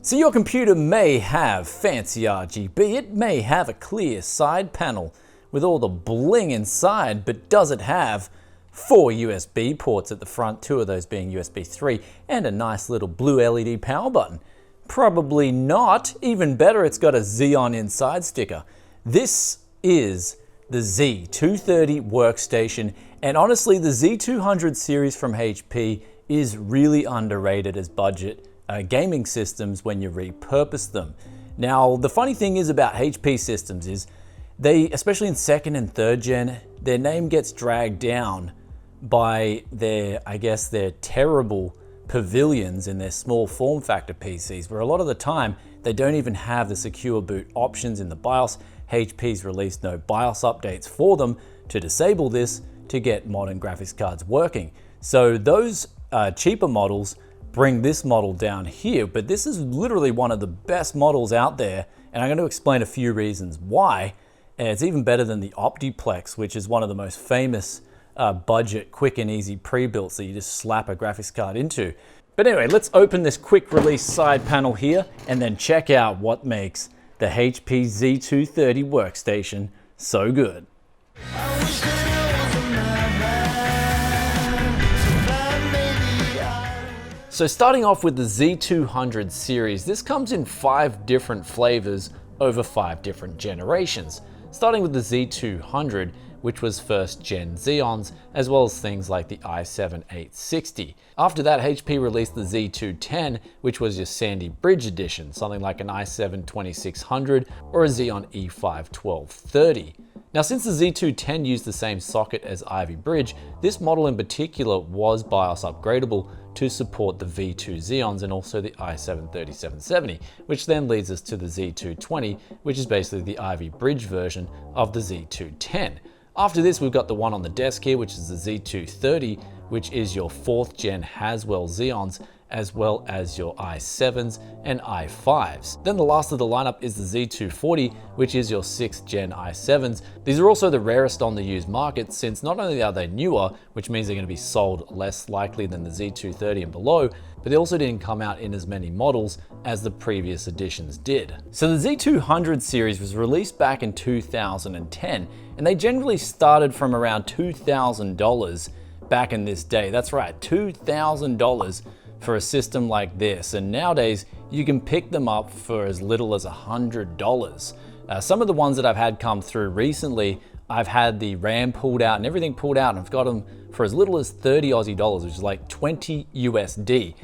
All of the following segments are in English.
So your computer may have fancy RGB, it may have a clear side panel with all the bling inside, but does it have 4 USB ports at the front, 2 of those being USB 3, and a nice little blue LED power button? Probably not. Even better, it's got a Xeon inside sticker. This is the Z230 Workstation, and honestly, the Z200 series from HP is really underrated as budget gaming systems when you repurpose them. Now, the funny thing is about HP systems is they, especially in 2nd and 3rd gen, their name gets dragged down by their terrible pavilions in their small form factor PCs, where a lot of the time they don't even have the secure boot options in the BIOS. HP's released no BIOS updates for them to disable this to get modern graphics cards working. So those cheaper models bring this model down here, but this is literally one of the best models out there, and I'm going to explain a few reasons why. And it's even better than the Optiplex, which is one of the most famous budget, quick and easy pre-builts that you just slap a graphics card into. But anyway, let's open this quick release side panel here and then check out what makes the HP Z230 Workstation so good. So starting off with the Z200 series, this comes in 5 different flavors over 5 different generations. Starting with the Z200, which was first gen Xeons, as well as things like the i7-860. After that, HP released the Z210, which was your Sandy Bridge edition, something like an i7-2600 or a Xeon E5-1230. Now, since the Z210 used the same socket as Ivy Bridge, this model in particular was BIOS upgradable to support the V2 Xeons and also the i7-3770, which then leads us to the Z220, which is basically the Ivy Bridge version of the Z210. After this, we've got the one on the desk here, which is the Z230, which is your 4th gen Haswell Xeons, as well as your i7s and i5s. Then the last of the lineup is the Z240, which is your 6th gen i7s. These are also the rarest on the used market, since not only are they newer, which means they're going to be sold less likely than the Z230 and below, but they also didn't come out in as many models as the previous editions did. So the Z200 series was released back in 2010, and they generally started from around $2,000 back in this day. That's right, $2,000 for a system like this, and nowadays you can pick them up for as little as $100. Some of the ones that I've had come through recently, I've had the RAM pulled out and everything pulled out, and I've got them for as little as 30 Aussie dollars, which is like 20 USD.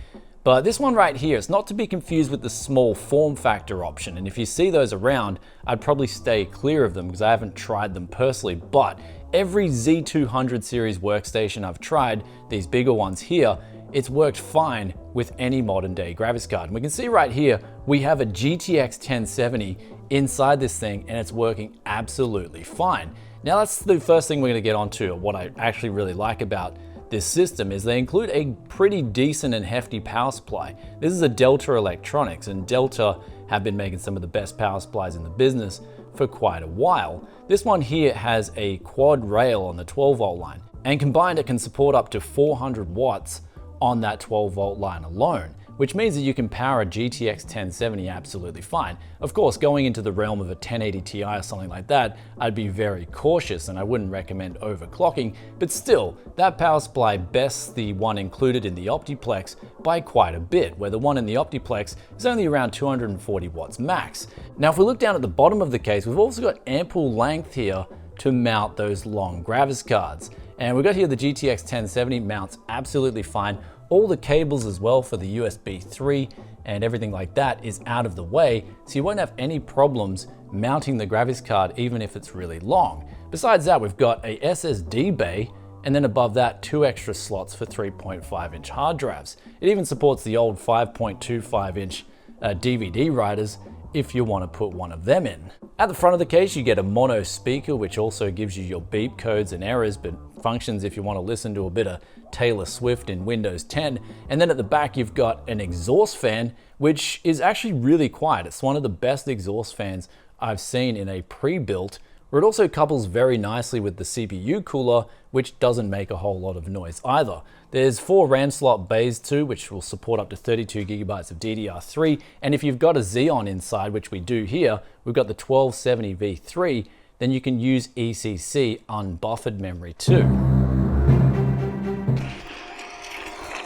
But this one right here, it's not to be confused with the small form factor option, and if you see those around, I'd probably stay clear of them because I haven't tried them personally. But every Z200 series workstation I've tried, these bigger ones here, it's worked fine with any modern day graphics card. And we can see right here, we have a GTX 1070 inside this thing, and it's working absolutely fine. Now that's the first thing we're gonna get onto. What I actually really like about this system is they include a pretty decent and hefty power supply. This is a Delta Electronics, and Delta have been making some of the best power supplies in the business for quite a while. This one here has a quad rail on the 12 volt line, and combined it can support up to 400 watts on that 12 volt line alone, which means that you can power a GTX 1070 absolutely fine. Of course, going into the realm of a 1080 Ti or something like that, I'd be very cautious and I wouldn't recommend overclocking, but still, that power supply bests the one included in the Optiplex by quite a bit, where the one in the Optiplex is only around 240 watts max. Now, if we look down at the bottom of the case, we've also got ample length here to mount those long graphics cards. And we've got here the GTX 1070 mounts absolutely fine. All the cables as well for the USB 3 and everything like that is out of the way, so you won't have any problems mounting the graphics card even if it's really long. Besides that, we've got a SSD bay, and then above that, 2 extra slots for 3.5 inch hard drives. It even supports the old 5.25 inch DVD writers if you want to put one of them in. At the front of the case, you get a mono speaker, which also gives you your beep codes and errors, but functions if you want to listen to a bit of Taylor Swift in Windows 10. And then at the back, you've got an exhaust fan, which is actually really quiet. It's one of the best exhaust fans I've seen in a pre-built where it also couples very nicely with the CPU cooler, which doesn't make a whole lot of noise either. There's 4 RAM slot bays too, which will support up to 32 gigabytes of DDR3, and if you've got a Xeon inside, which we do here, we've got the 1270 V3, then you can use ECC unbuffered memory too.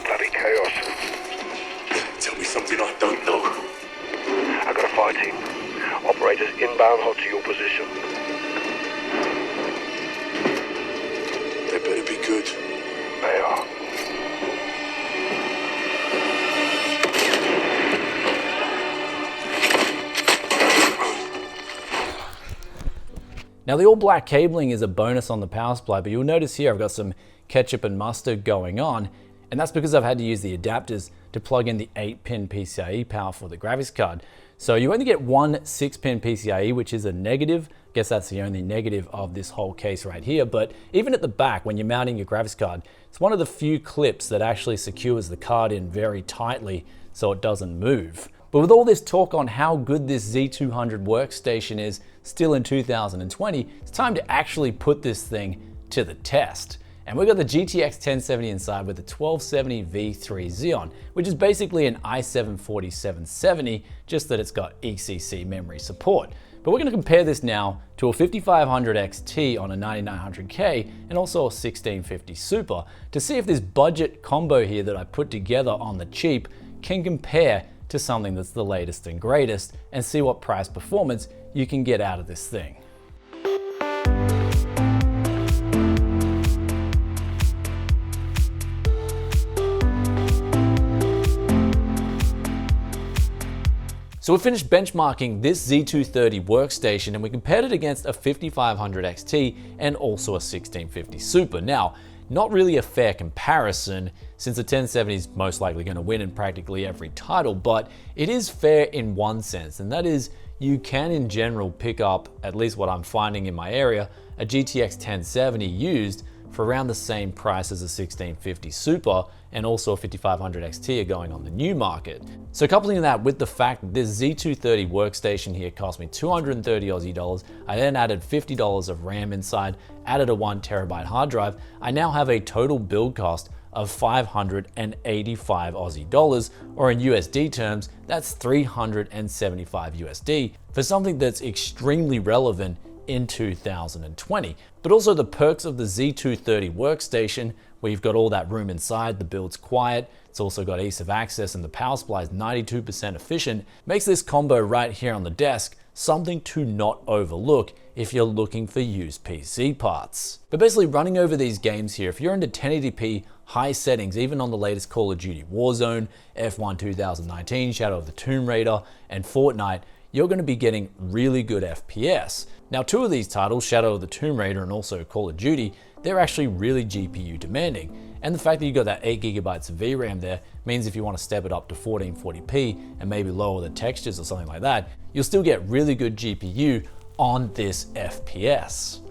Bloody chaos. Tell me something I don't know. I got a fire team. Operators inbound hot to your position. They better be good. They are. Now the all black cabling is a bonus on the power supply, but you'll notice here I've got some ketchup and mustard going on, and that's because I've had to use the adapters to plug in the 8-pin PCIe power for the graphics card. So you only get one 6-pin PCIe, which is a negative. I guess that's the only negative of this whole case right here. But even at the back, when you're mounting your graphics card, it's one of the few clips that actually secures the card in very tightly so it doesn't move. But with all this talk on how good this Z200 workstation is still in 2020, it's time to actually put this thing to the test. And we've got the GTX 1070 inside with the 1270 V3 Xeon, which is basically an i7 4770, just that it's got ECC memory support. But we're going to compare this now to a 5500 XT on a 9900K and also a 1650 Super to see if this budget combo here that I put together on the cheap can compare to something that's the latest and greatest, and see what price performance you can get out of this thing. So we finished benchmarking this Z230 workstation and we compared it against a 5500 XT and also a 1650 Super. Now, not really a fair comparison since the 1070 is most likely going to win in practically every title, but it is fair in one sense, and that is you can in general pick up, at least what I'm finding in my area, a GTX 1070 used for around the same price as a 1650 Super and also a 5500 XT are going on the new market. So coupling that with the fact that this Z230 workstation here cost me 230 Aussie dollars, I then added $50 of RAM inside, added a 1TB hard drive, I now have a total build cost of 585 Aussie dollars, or in USD terms, that's 375 USD for something that's extremely relevant in 2020. But also the perks of the Z230 workstation, where you've got all that room inside, the build's quiet, it's also got ease of access, and the power supply is 92% efficient, makes this combo right here on the desk something to not overlook if you're looking for used PC parts. But basically running over these games here, if you're into 1080p high settings, even on the latest Call of Duty Warzone, F1 2019, Shadow of the Tomb Raider, and Fortnite, you're going to be getting really good FPS. Now, 2 of these titles, Shadow of the Tomb Raider and also Call of Duty, they're actually really GPU demanding. And the fact that you've got that 8 gigabytes of VRAM there means if you want to step it up to 1440p and maybe lower the textures or something like that, you'll still get really good GPU on this FPS.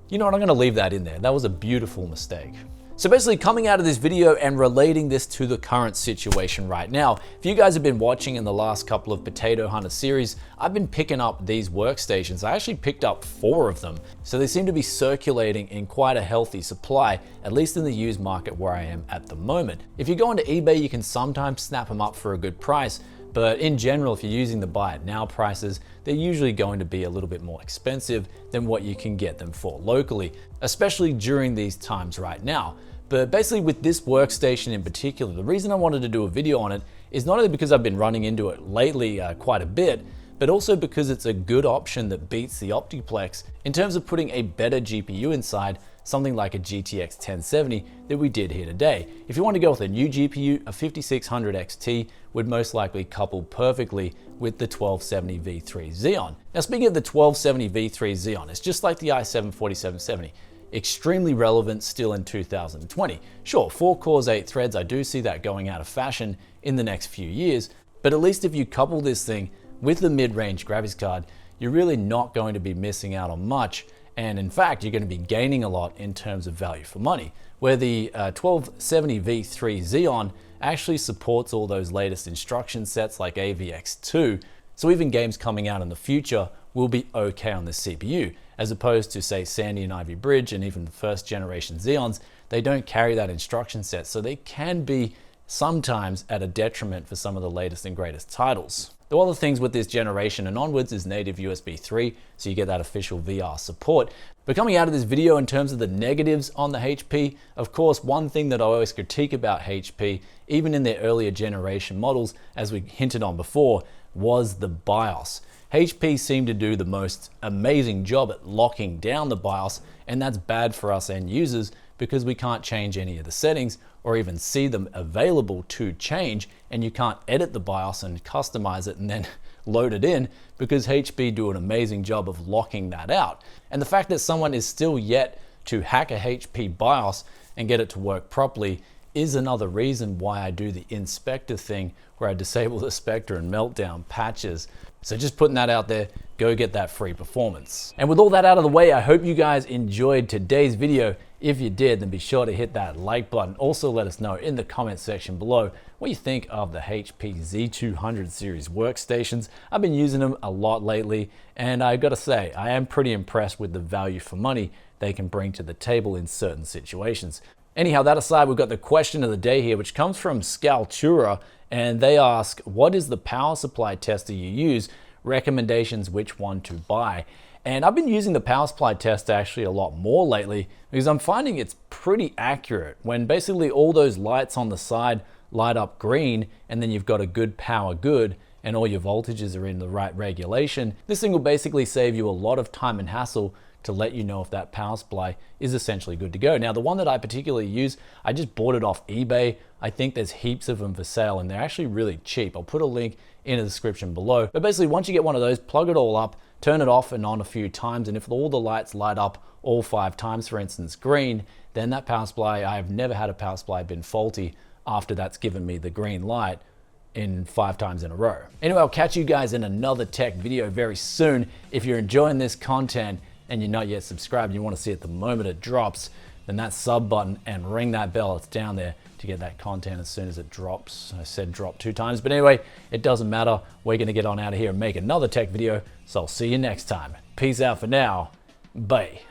You know what, I'm going to leave that in there. That was a beautiful mistake. So basically coming out of this video and relating this to the current situation right now, if you guys have been watching in the last couple of Potato Hunter series, I've been picking up these workstations. I actually picked up 4 of them. So they seem to be circulating in quite a healthy supply, at least in the used market where I am at the moment. If you go onto eBay, you can sometimes snap them up for a good price, but in general, if you're using the buy it now prices, they're usually going to be a little bit more expensive than what you can get them for locally, especially during these times right now. But basically with this workstation in particular, the reason I wanted to do a video on it is not only because I've been running into it lately quite a bit, but also because it's a good option that beats the Optiplex in terms of putting a better GPU inside something like a GTX 1070 that we did here today. If you want to go with a new GPU, a 5600 XT would most likely couple perfectly with the 1270 V3 Xeon. Now speaking of the 1270 V3 Xeon, it's just like the i7 4770. Extremely relevant still in 2020. Sure, 4 cores, 8 threads, I do see that going out of fashion in the next few years, but at least if you couple this thing with the mid-range graphics card, you're really not going to be missing out on much, and in fact, you're going to be gaining a lot in terms of value for money, where the 1270 V3 Xeon actually supports all those latest instruction sets like AVX2, so even games coming out in the future will be okay on this CPU. as opposed to say Sandy and Ivy Bridge and even the first generation Xeons. They don't carry that instruction set, so they can be sometimes at a detriment for some of the latest and greatest titles. The other things with this generation and onwards is native USB 3, so you get that official VR support. But coming out of this video in terms of the negatives on the HP, of course, one thing that I always critique about HP, even in their earlier generation models, as we hinted on before, was the BIOS. HP seemed to do the most amazing job at locking down the BIOS, and that's bad for us end users because we can't change any of the settings or even see them available to change, and you can't edit the BIOS and customize it and then load it in because HP do an amazing job of locking that out. And the fact that someone is still yet to hack a HP BIOS and get it to work properly is another reason why I do the inspector thing where I disable the Spectre and Meltdown patches. So just putting that out there, go get that free performance. And with all that out of the way, I hope you guys enjoyed today's video. If you did, then be sure to hit that like button. Also let us know in the comment section below what you think of the HP Z200 series workstations. I've been using them a lot lately, and I gotta say, I am pretty impressed with the value for money they can bring to the table in certain situations. Anyhow, that aside, we've got the question of the day here, which comes from Scaltura, and they ask, what is the power supply tester you use? Recommendations which one to buy. And I've been using the power supply tester actually a lot more lately because I'm finding it's pretty accurate when basically all those lights on the side light up green and then you've got a good power good and all your voltages are in the right regulation. This thing will basically save you a lot of time and hassle to let you know if that power supply is essentially good to go. Now, the one that I particularly use, I just bought it off eBay. I think there's heaps of them for sale and they're actually really cheap. I'll put a link in the description below. But basically, once you get one of those, plug it all up, turn it off and on a few times, and if all the lights light up all 5 times, for instance, green, then that power supply, I've never had a power supply been faulty after that's given me the green light in 5 times in a row. Anyway, I'll catch you guys in another tech video very soon. If you're enjoying this content and you're not yet subscribed, you want to see it the moment it drops, then that sub button and ring that bell, it's down there to get that content as soon as it drops. I said drop 2 times, but anyway, it doesn't matter. We're gonna get on out of here and make another tech video, so I'll see you next time. Peace out for now. Bye.